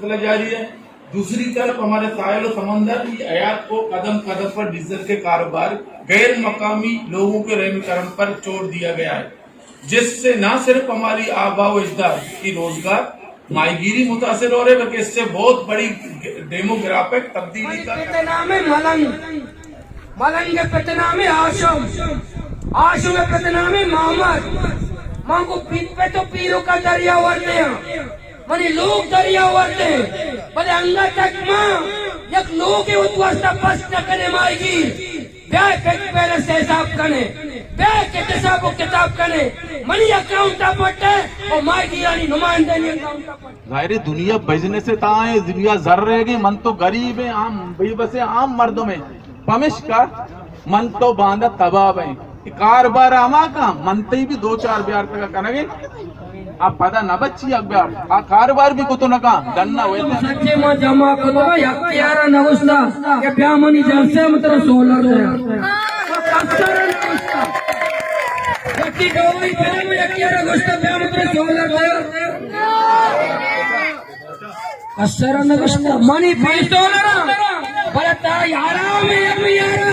जारी है। दूसरी तरफ हमारे साहिल और समंदर की आयात को कदम कदम पर डीजल के कारोबार गैर मकामी लोगों के रहन सहन पर छोड़ दिया गया है, जिससे न सिर्फ हमारी आबा व अजदाद की रोजगार माहीगीरी मुतासर हो रहे, बल्कि इससे बहुत बड़ी डेमोग्राफिक तब्दीली का नाम है मलंग के पिता नाम है आशम के पिता नाम है मोहम्मद। मां को पीठ पे तो पीरों का दरिया वरते हैं, मने लोग दरिया वरते हैं, बड़े अंगा तक मां एक लोग के उद्वास्ता पस्त करने माएगी, ब्याह के पहले से हिसाब करने, ब्याह के हिसाब किताब करने, मनी अकाउंट पट्टे और माएगी यानी नुमाइंदे नहीं अकाउंट पट्टे। जाहिर दुनिया बिजनेस से ताए दुनिया जर रहेगी, मन तो गरीब है, आम बेबस है, आम मर्दों में पमिश का मन तो बांधा तबाब है। कारोबार आमा का मनते ही भी 2-4 ब्यार तक करेंगे, आप पता न बच्ची अखबार आ कारोबार भी को तो न का दन्ना हुए सच्चे मां जमा को तो यारा नवस्ता के ब्यामनी जलसे मतलब 16 है कसर नवस्ता यकी डोई फिल्म में यारा नवस्ता ब्याम मतलब 16 है कसर नवस्ता मनी 20 डॉलर बलता यारा में यारा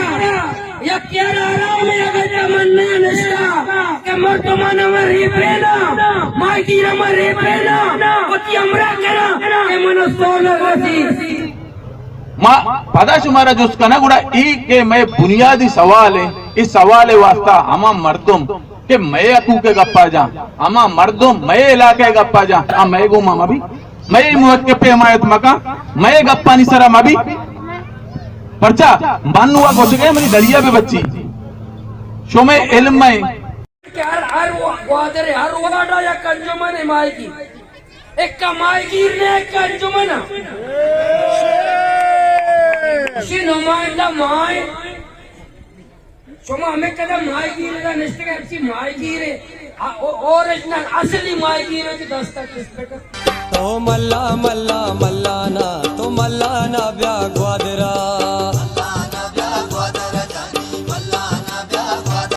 यारा आराम में अगर तमन्ना नस्ता के मर्दमान मरी पेना माइकी मरी पेना पति हमरा करा के मन सोलर रसी मां पता शुमारा जो उसका ना गुड़ा ई के मैं बुनियादी सवाल है, इस सवाल वास्ता हमा मर्दुम के मैं अकू के गप्पा जा, हमा मर्दुम मैं इलाके गप्पा जा, मैं गो मामा भी मैं मुहत के पे हमायत मका मैं गप्पा नहीं सरा मा भी पर्चा मन हुआ घुस गए मेरी दरिया पे बच्ची शो में इल्म में हर वादर हर वादा या कंजुमन है माएगी एक कमाएगी ने कंजुमन शी नुमाइंदा माए शोमा हमें कदम माएगी रे निश्चित है सी माएगी रे ओरिजिनल असली माएगी रे की दस्तक इस पे तो मल्ला मल्ला मल्ला ना तो मल्ला ना ब्याह